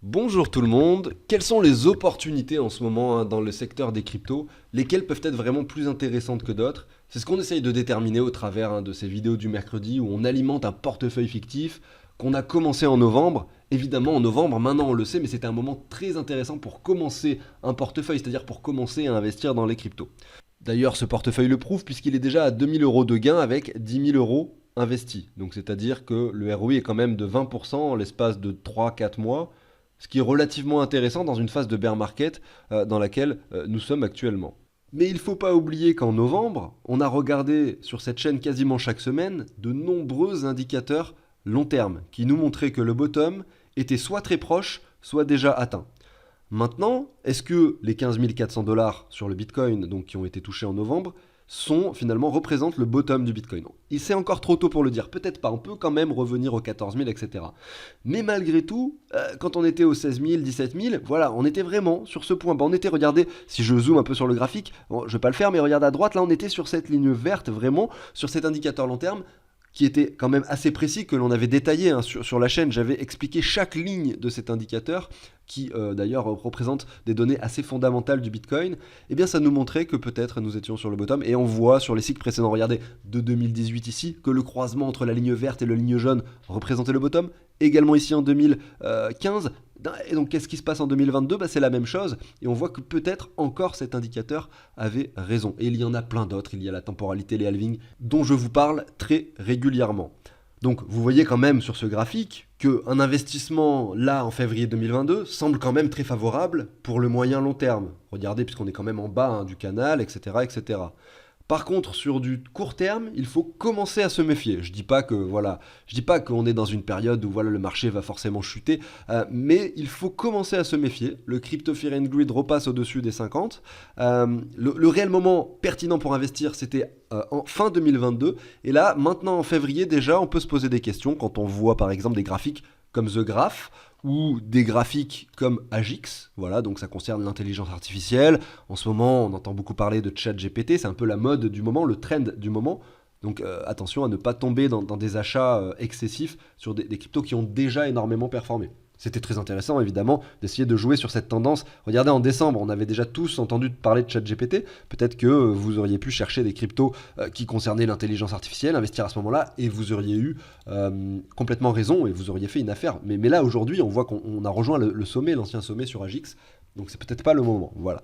Bonjour tout le monde, quelles sont les opportunités en ce moment dans le secteur des cryptos, lesquelles peuvent être vraiment plus intéressantes que d'autres? C'est ce qu'on essaye de déterminer au travers de ces vidéos du mercredi où on alimente un portefeuille fictif qu'on a commencé en novembre. Évidemment en novembre, maintenant on le sait, mais c'était un moment très intéressant pour commencer un portefeuille, c'est-à-dire pour commencer à investir dans les cryptos. D'ailleurs ce portefeuille le prouve puisqu'il est déjà à 2000 euros de gain avec 10 000 euros investis. Donc c'est-à-dire que le ROI est quand même de 20% en l'espace de 3-4 mois, ce qui est relativement intéressant dans une phase de bear market dans laquelle nous sommes actuellement. Mais il ne faut pas oublier qu'en novembre, on a regardé sur cette chaîne quasiment chaque semaine de nombreux indicateurs long terme qui nous montraient que le bottom était soit très proche, soit déjà atteint. Maintenant, est-ce que les 15 400 dollars sur le Bitcoin, donc qui ont été touchés en novembre, représentent le bottom du Bitcoin? Il c'est encore trop tôt pour le dire, peut-être pas, on peut quand même revenir aux 14 000, etc. Mais malgré tout, quand on était aux 16 000, 17 000, voilà, on était vraiment sur ce point. On était, regardez, si je zoome un peu sur le graphique, bon, je vais pas le faire, mais regardez à droite, là on était sur cette ligne verte, vraiment, sur cet indicateur long terme, qui était quand même assez précis, que l'on avait détaillé sur la chaîne. J'avais expliqué chaque ligne de cet indicateur, qui d'ailleurs représente des données assez fondamentales du Bitcoin. Eh bien ça nous montrait que peut-être nous étions sur le bottom, et on voit sur les cycles précédents, regardez, de 2018 ici, que le croisement entre la ligne verte et la ligne jaune représentait le bottom, également ici en 2015. Et donc qu'est-ce qui se passe en 2022? C'est la même chose, et on voit que peut-être encore cet indicateur avait raison. Et il y en a plein d'autres, il y a la temporalité, les halvings, dont je vous parle très régulièrement. Donc vous voyez quand même sur ce graphique qu'un investissement là en février 2022 semble quand même très favorable pour le moyen long terme. Regardez, puisqu'on est quand même en bas du canal, etc., etc. Par contre, sur du court terme, il faut commencer à se méfier. Je dis pas que voilà, je dis pas qu'on est dans une période où voilà le marché va forcément chuter, mais il faut commencer à se méfier. Le crypto fear and greed repasse au-dessus des 50. Le réel moment pertinent pour investir, c'était en fin 2022. Et là, maintenant en février déjà, on peut se poser des questions quand on voit par exemple des graphiques comme The Graph ou des graphiques comme Agix. Voilà, donc ça concerne l'intelligence artificielle. En ce moment, on entend beaucoup parler de ChatGPT, c'est un peu la mode du moment, le trend du moment. Donc attention à ne pas tomber dans des achats excessifs sur des cryptos qui ont déjà énormément performé. C'était très intéressant, évidemment, d'essayer de jouer sur cette tendance. Regardez, en décembre, on avait déjà tous entendu parler de ChatGPT. Peut-être que vous auriez pu chercher des cryptos qui concernaient l'intelligence artificielle, investir à ce moment-là, et vous auriez eu complètement raison, et vous auriez fait une affaire. Mais là, aujourd'hui, on voit qu'on a rejoint le sommet, l'ancien sommet sur Agix. Donc c'est peut-être pas le moment, voilà.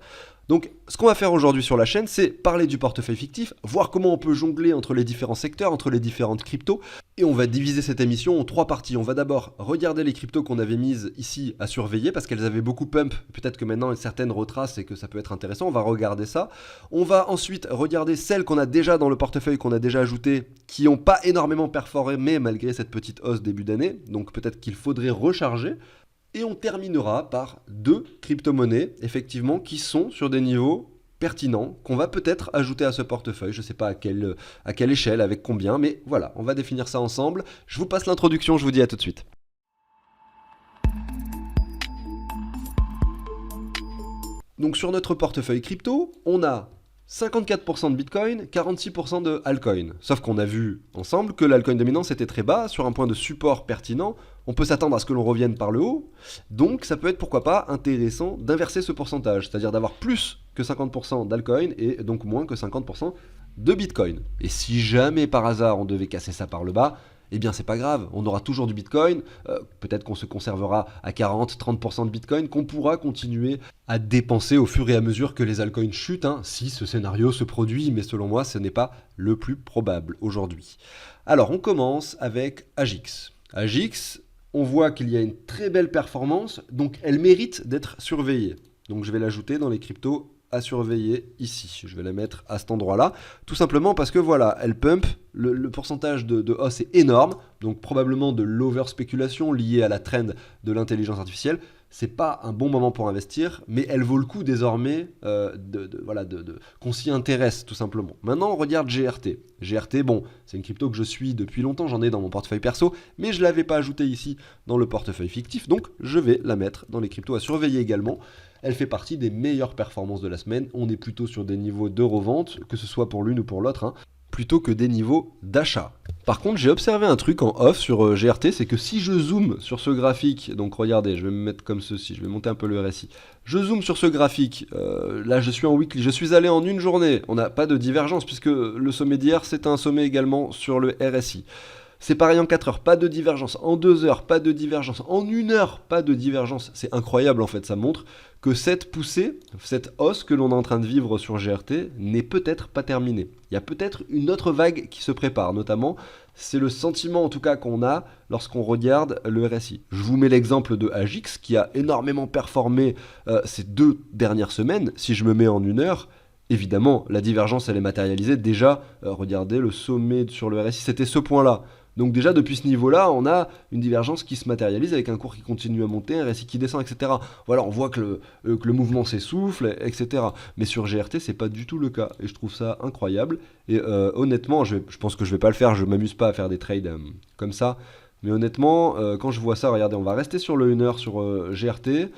Donc ce qu'on va faire aujourd'hui sur la chaîne, c'est parler du portefeuille fictif, voir comment on peut jongler entre les différents secteurs, entre les différentes cryptos, et on va diviser cette émission en 3 parties. On va d'abord regarder les cryptos qu'on avait mises ici à surveiller, parce qu'elles avaient beaucoup pump, peut-être que maintenant certaines retracent et que ça peut être intéressant, on va regarder ça. On va ensuite regarder celles qu'on a déjà dans le portefeuille, qu'on a déjà ajoutées, qui n'ont pas énormément performé malgré cette petite hausse début d'année, donc peut-être qu'il faudrait recharger. Et on terminera par 2 crypto-monnaies, effectivement, qui sont sur des niveaux pertinents, qu'on va peut-être ajouter à ce portefeuille. Je ne sais pas à quelle échelle, avec combien, mais voilà, on va définir ça ensemble. Je vous passe l'introduction, je vous dis à tout de suite. Donc sur notre portefeuille crypto, on a 54% de Bitcoin, 46% de altcoin. Sauf qu'on a vu ensemble que l'altcoin dominant c'était très bas, sur un point de support pertinent. On peut s'attendre à ce que l'on revienne par le haut. Donc ça peut être pourquoi pas intéressant d'inverser ce pourcentage, c'est-à-dire d'avoir plus que 50% d'altcoin et donc moins que 50% de Bitcoin. Et si jamais par hasard on devait casser ça par le bas, eh bien c'est pas grave, on aura toujours du Bitcoin, peut-être qu'on se conservera à 40-30% de Bitcoin, qu'on pourra continuer à dépenser au fur et à mesure que les altcoins chutent, si ce scénario se produit, mais selon moi ce n'est pas le plus probable aujourd'hui. Alors on commence avec Agix. Agix, on voit qu'il y a une très belle performance, donc elle mérite d'être surveillée. Donc je vais l'ajouter dans les cryptos à surveiller ici. Je vais la mettre à cet endroit-là, tout simplement parce que voilà, elle pump, le pourcentage de hausse est énorme, donc probablement de l'over-spéculation liée à la trend de l'intelligence artificielle. C'est pas un bon moment pour investir, mais elle vaut le coup désormais qu'on s'y intéresse tout simplement. Maintenant, on regarde GRT. GRT, bon, c'est une crypto que je suis depuis longtemps, j'en ai dans mon portefeuille perso, mais je ne l'avais pas ajoutée ici dans le portefeuille fictif, donc je vais la mettre dans les cryptos à surveiller également. Elle fait partie des meilleures performances de la semaine. On est plutôt sur des niveaux de revente, que ce soit pour l'une ou pour l'autre. plutôt que des niveaux d'achat. Par contre, j'ai observé un truc en off sur GRT, c'est que si je zoome sur ce graphique, donc regardez, je vais me mettre comme ceci, je vais monter un peu le RSI. Je zoome sur ce graphique, là je suis en weekly, je suis allé en une journée, on n'a pas de divergence puisque le sommet d'hier c'est un sommet également sur le RSI. C'est pareil en 4 heures, pas de divergence. En 2 heures, pas de divergence. En 1 heure, pas de divergence. C'est incroyable en fait, ça montre que cette poussée, cette hausse que l'on est en train de vivre sur GRT n'est peut-être pas terminée. Il y a peut-être une autre vague qui se prépare, notamment, c'est le sentiment en tout cas qu'on a lorsqu'on regarde le RSI. Je vous mets l'exemple de AGIX qui a énormément performé ces 2 dernières semaines. Si je me mets en 1 heure, évidemment, la divergence elle est matérialisée. Déjà, regardez le sommet sur le RSI, c'était ce point-là. Donc déjà, depuis ce niveau-là, on a une divergence qui se matérialise avec un cours qui continue à monter, un RSI qui descend, etc. Voilà, on voit que le mouvement s'essouffle, etc. Mais sur GRT, c'est pas du tout le cas. Et je trouve ça incroyable. Et honnêtement, je pense que je vais pas le faire, je m'amuse pas à faire des trades comme ça. Mais honnêtement, quand je vois ça, regardez, on va rester sur le 1 heure sur GRT.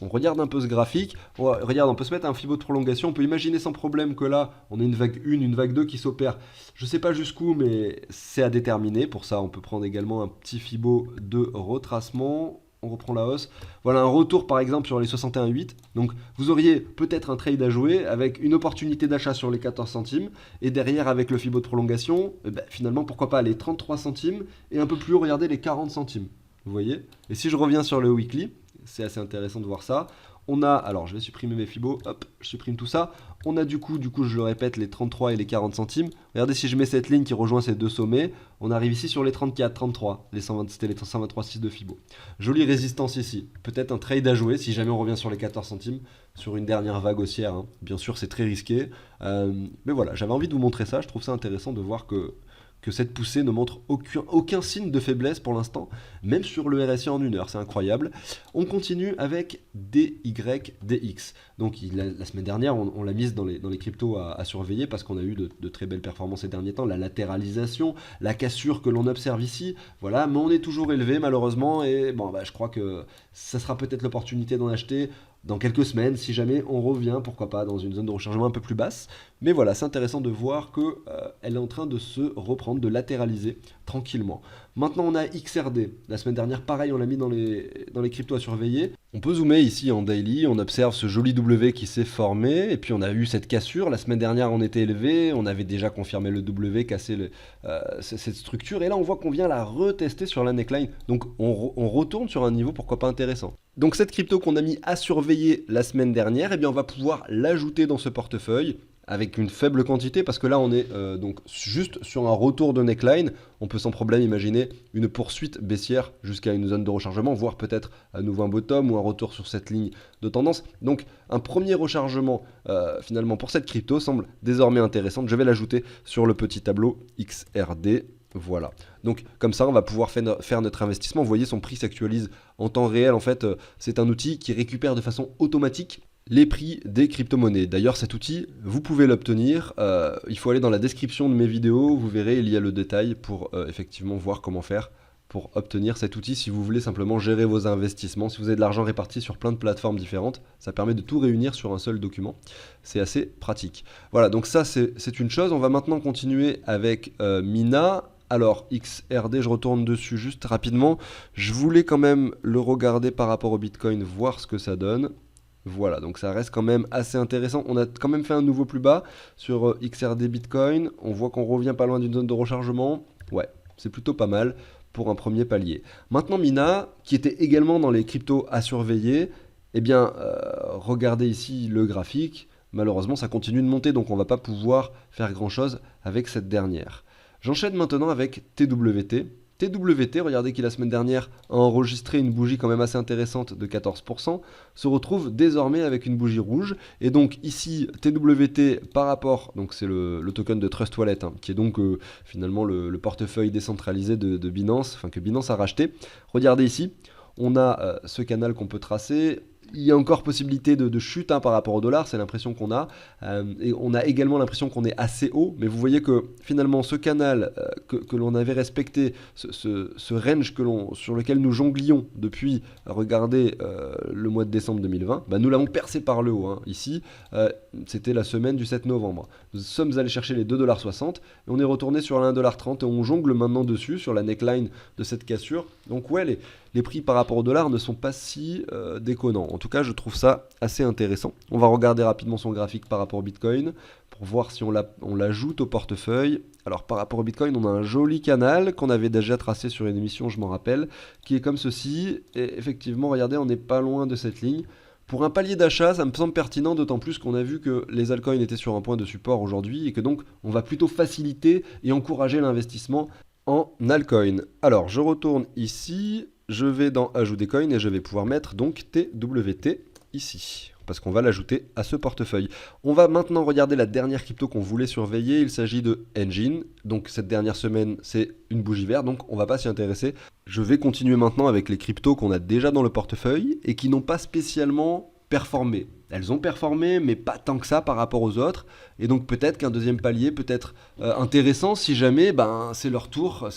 On regarde un peu ce graphique, regarde, on peut se mettre un Fibo de prolongation, on peut imaginer sans problème que là, on a une vague 1, une vague 2 qui s'opère. Je sais pas jusqu'où, mais c'est à déterminer. Pour ça, on peut prendre également un petit Fibo de retracement. On reprend la hausse. Voilà un retour par exemple sur les 61,8. Donc vous auriez peut-être un trade à jouer avec une opportunité d'achat sur les 14 centimes. Et derrière avec le Fibo de prolongation, finalement pourquoi pas les 33 centimes et un peu plus haut, regardez les 40 centimes. Vous voyez? Et si je reviens sur le weekly, c'est assez intéressant de voir ça. On a, alors je vais supprimer mes Fibo, hop, je supprime tout ça. On a du coup, je le répète, les 33 et les 40 centimes. Regardez si je mets cette ligne qui rejoint ces deux sommets, on arrive ici sur les 34, 33, c'était les 123,6 de Fibo. Jolie résistance ici, peut-être un trade à jouer si jamais on revient sur les 14 centimes, sur une dernière vague haussière. Hein. Bien sûr c'est très risqué, mais voilà, j'avais envie de vous montrer ça, je trouve ça intéressant de voir que cette poussée ne montre aucun signe de faiblesse pour l'instant, même sur le RSI en 1 heure, c'est incroyable. On continue avec DYDX. Donc la semaine dernière, on l'a mise dans les cryptos à surveiller parce qu'on a eu de très belles performances ces derniers temps, la latéralisation, la cassure que l'on observe ici, voilà, mais on est toujours élevé malheureusement, et bon, je crois que ça sera peut-être l'opportunité d'en acheter dans quelques semaines, si jamais on revient, pourquoi pas, dans une zone de rechargement un peu plus basse. Mais voilà, c'est intéressant de voir qu'elle est en train de se reprendre, de latéraliser tranquillement. Maintenant, on a XRD. La semaine dernière, pareil, on l'a mis dans les cryptos à surveiller. On peut zoomer ici en daily, on observe ce joli W qui s'est formé, et puis on a eu cette cassure. La semaine dernière, on était élevé, on avait déjà confirmé le W, cassé cette structure, et là, on voit qu'on vient la retester sur la neckline. Donc, on retourne sur un niveau, pourquoi pas intéressant. Donc, cette crypto qu'on a mis à surveiller la semaine dernière, eh bien, on va pouvoir l'ajouter dans ce portefeuille avec une faible quantité, parce que là on est donc juste sur un retour de neckline. On peut sans problème imaginer une poursuite baissière jusqu'à une zone de rechargement, voire peut-être à nouveau un bottom ou un retour sur cette ligne de tendance. Donc un premier rechargement finalement pour cette crypto semble désormais intéressante. Je vais l'ajouter sur le petit tableau XRD. Voilà, donc comme ça on va pouvoir faire notre investissement. Vous voyez, son prix s'actualise en temps réel. En fait, c'est un outil qui récupère de façon automatique les prix des crypto-monnaies. D'ailleurs, cet outil, vous pouvez l'obtenir. Il faut aller dans la description de mes vidéos. Vous verrez, il y a le détail pour effectivement voir comment faire pour obtenir cet outil si vous voulez simplement gérer vos investissements. Si vous avez de l'argent réparti sur plein de plateformes différentes, ça permet de tout réunir sur un seul document. C'est assez pratique. Voilà, donc ça, c'est une chose. On va maintenant continuer avec Mina. Alors, XRD, je retourne dessus juste rapidement. Je voulais quand même le regarder par rapport au Bitcoin, voir ce que ça donne. Voilà, donc ça reste quand même assez intéressant. On a quand même fait un nouveau plus bas sur XRD Bitcoin. On voit qu'on revient pas loin d'une zone de rechargement. Ouais, c'est plutôt pas mal pour un premier palier. Maintenant, Mina, qui était également dans les cryptos à surveiller, eh bien, regardez ici le graphique. Malheureusement, ça continue de monter, donc on ne va pas pouvoir faire grand-chose avec cette dernière. J'enchaîne maintenant avec TWT. TWT, regardez qui la semaine dernière a enregistré une bougie quand même assez intéressante de 14%, se retrouve désormais avec une bougie rouge. Et donc ici, TWT par rapport, donc c'est le token de Trust Wallet, hein, qui est donc finalement le portefeuille décentralisé de Binance, enfin que Binance a racheté. Regardez ici, on a ce canal qu'on peut tracer. il y a encore possibilité de chute par rapport au dollar, c'est l'impression qu'on a. Et on a également l'impression qu'on est assez haut, mais vous voyez que finalement ce canal que l'on avait respecté, ce range sur lequel nous jonglions depuis, regardez, le mois de décembre 2020, nous l'avons percé par le haut. Ici, c'était la semaine du 7 novembre. Nous sommes allés chercher les 2,60$ et on est retourné sur la 1,30$ et on jongle maintenant dessus, sur la neckline de cette cassure. Donc ouais, les prix par rapport au dollar ne sont pas si déconnants. En tout cas, je trouve ça assez intéressant. On va regarder rapidement son graphique par rapport au Bitcoin pour voir si on l'ajoute au portefeuille. Alors par rapport au Bitcoin, on a un joli canal qu'on avait déjà tracé sur une émission, je m'en rappelle, qui est comme ceci. Et effectivement, regardez, on n'est pas loin de cette ligne. Pour un palier d'achat, ça me semble pertinent, d'autant plus qu'on a vu que les altcoins étaient sur un point de support aujourd'hui et que donc on va plutôt faciliter et encourager l'investissement en altcoin. Alors je retourne ici, je vais dans Ajout des coins et je vais pouvoir mettre donc TWT ici, parce qu'on va l'ajouter à ce portefeuille. On va maintenant regarder la dernière crypto qu'on voulait surveiller, il s'agit de Engine. Donc cette dernière semaine, c'est une bougie verte, donc on va pas s'y intéresser. Je vais continuer maintenant avec les cryptos qu'on a déjà dans le portefeuille et qui n'ont pas spécialement performé. Elles ont performé, mais pas tant que ça par rapport aux autres. Et donc peut-être qu'un deuxième palier peut être intéressant si jamais c'est leur tour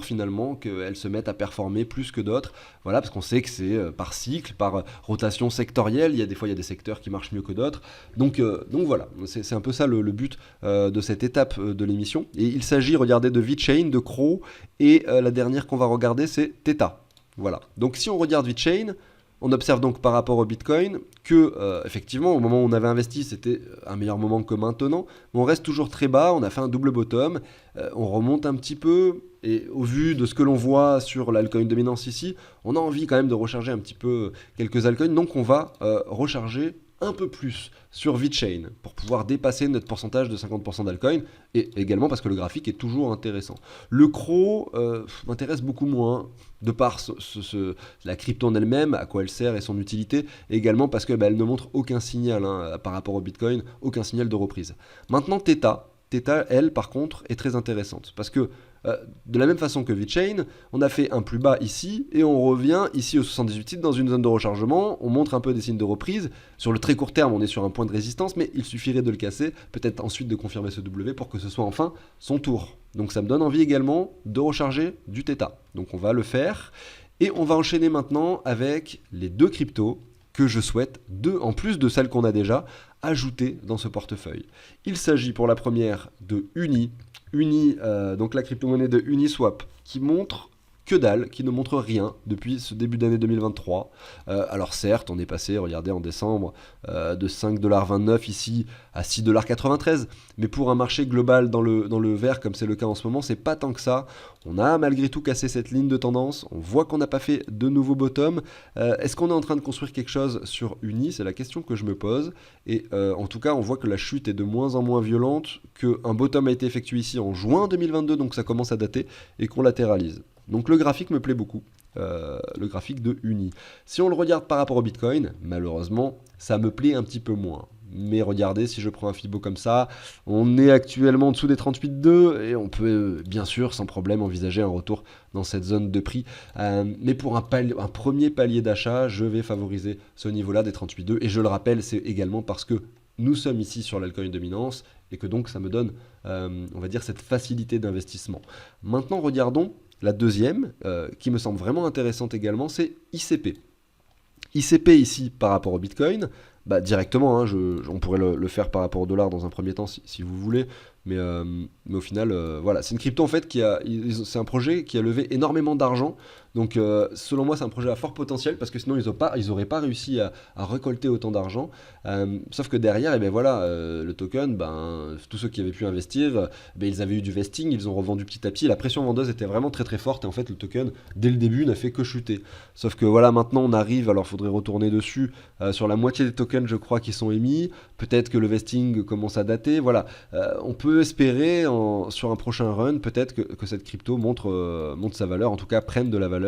finalement, qu'elles se mettent à performer plus que d'autres. Voilà, parce qu'on sait que c'est par cycle, par rotation sectorielle. Des fois, il y a des secteurs qui marchent mieux que d'autres. Donc voilà, c'est un peu ça le but de cette étape de l'émission. Et il s'agit, regardez, de VeChain, de Crow, et la dernière qu'on va regarder, c'est Theta. Voilà. Donc si on regarde VeChain, on observe donc par rapport au Bitcoin que, effectivement, au moment où on avait investi, c'était un meilleur moment que maintenant. Mais on reste toujours très bas, on a fait un double bottom, on remonte un petit peu. Et au vu de ce que l'on voit sur l'altcoin dominance ici, on a envie quand même de recharger un petit peu quelques altcoins. Donc on va recharger un peu plus sur VeChain pour pouvoir dépasser notre pourcentage de 50% d'altcoin, et également parce que le graphique est toujours intéressant. Le Crow m'intéresse beaucoup moins de par la crypto en elle-même, à quoi elle sert et son utilité, et également parce qu'elle ne montre aucun signal par rapport au Bitcoin, aucun signal de reprise. Maintenant Theta, elle, par contre, est très intéressante parce que de la même façon que VeChain, on a fait un plus bas ici et on revient ici au 78 titres dans une zone de rechargement. On montre un peu des signes de reprise. Sur le très court terme, on est sur un point de résistance, mais il suffirait de le casser, peut-être ensuite de confirmer ce W pour que ce soit enfin son tour. Donc ça me donne envie également de recharger du Theta. Donc on va le faire et on va enchaîner maintenant avec les deux cryptos que je souhaite, en plus de celles qu'on a déjà, ajouter dans ce portefeuille. Il s'agit pour la première de Uni, donc la crypto-monnaie de Uniswap, qui montre que dalle, qui ne montre rien depuis ce début d'année 2023. Alors certes, on est passé, regardez, en décembre, de 5,29$ ici à 6,93$, mais pour un marché global dans le vert, comme c'est le cas en ce moment, c'est pas tant que ça. On a malgré tout cassé cette ligne de tendance, on voit qu'on n'a pas fait de nouveau bottom. Est-ce qu'on est en train de construire quelque chose sur Uni? C'est la question que je me pose. Et en tout cas, on voit que la chute est de moins en moins violente, qu'un bottom a été effectué ici en juin 2022, donc ça commence à dater, et qu'on latéralise. Donc le graphique me plaît beaucoup, le graphique de Uni. Si on le regarde par rapport au Bitcoin, malheureusement, ça me plaît un petit peu moins. Mais regardez, si je prends un Fibo comme ça, on est actuellement en dessous des 38,2 et on peut bien sûr sans problème envisager un retour dans cette zone de prix. Mais pour un premier palier d'achat, je vais favoriser ce niveau-là des 38,2. Et je le rappelle, c'est également parce que nous sommes ici sur l'altcoin dominance et que donc ça me donne, on va dire, cette facilité d'investissement. Maintenant, regardons la deuxième, qui me semble vraiment intéressante également, c'est ICP. ICP ici par rapport au Bitcoin, directement, on pourrait le faire par rapport au dollar dans un premier temps si vous voulez, mais au final, voilà, c'est une crypto en fait c'est un projet qui a levé énormément d'argent. Donc selon moi c'est un projet à fort potentiel parce que sinon ils n'auraient pas réussi à récolter autant d'argent. Sauf que derrière, le token, tous ceux qui avaient pu investir, ils avaient eu du vesting, ils ont revendu petit à petit. La pression vendeuse était vraiment très très forte et en fait le token dès le début n'a fait que chuter. Sauf que voilà, maintenant on arrive, alors il faudrait retourner dessus, sur la moitié des tokens je crois qui sont émis. Peut-être que le vesting commence à dater. Voilà, on peut espérer sur un prochain run peut-être que cette crypto monte sa valeur, en tout cas prenne de la valeur.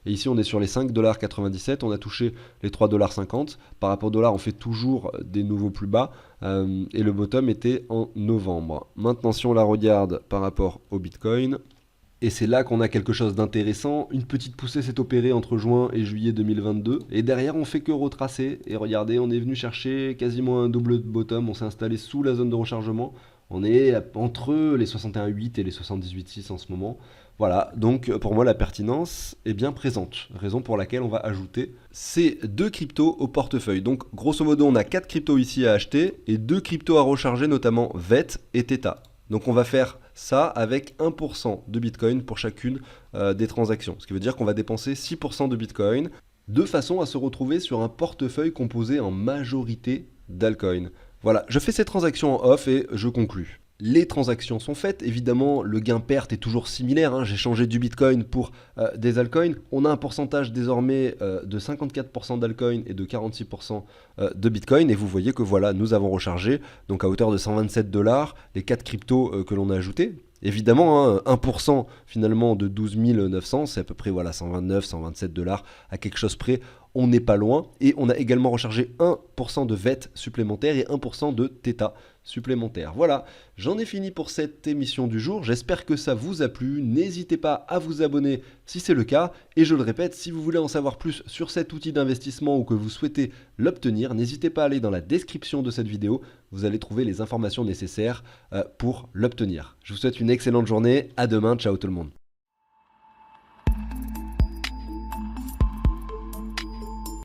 Et ici on est sur les 5,97$, on a touché les 3,50$. Par rapport au dollar, on fait toujours des nouveaux plus bas, et le bottom était en novembre. Maintenant si on la regarde par rapport au Bitcoin, Et c'est là qu'on a quelque chose d'intéressant. Une petite poussée s'est opérée entre juin et juillet 2022. Et derrière, on fait que retracer. Et regardez, on est venu chercher quasiment un double bottom. On s'est installé sous la zone de rechargement. On est entre les 61,8 et les 78,6 en ce moment. Voilà, donc pour moi la pertinence est bien présente, raison pour laquelle on va ajouter ces deux cryptos au portefeuille. Donc grosso modo on a 4 cryptos ici à acheter et 2 cryptos à recharger, notamment VET et Theta. Donc on va faire ça avec 1% de Bitcoin pour chacune des transactions, ce qui veut dire qu'on va dépenser 6% de Bitcoin de façon à se retrouver sur un portefeuille composé en majorité d'altcoins. Voilà, je fais ces transactions en off et je conclus. Les transactions sont faites, évidemment le gain-perte est toujours similaire, hein. J'ai changé du Bitcoin pour des altcoins, on a un pourcentage désormais de 54% d'altcoins et de 46% de Bitcoin, et vous voyez que voilà, nous avons rechargé, donc à hauteur de 127 $, les 4 cryptos que l'on a ajoutés. Évidemment, hein, 1% finalement de 12 900, c'est à peu près voilà, 129, 127 $, à quelque chose près, on n'est pas loin. Et on a également rechargé 1% de VET supplémentaire et 1% de Theta supplémentaire. Voilà, j'en ai fini pour cette émission du jour. J'espère que ça vous a plu. N'hésitez pas à vous abonner si c'est le cas. Et je le répète, si vous voulez en savoir plus sur cet outil d'investissement ou que vous souhaitez l'obtenir, n'hésitez pas à aller dans la description de cette vidéo. Vous allez trouver les informations nécessaires pour l'obtenir. Je vous souhaite une excellente journée. À demain. Ciao tout le monde.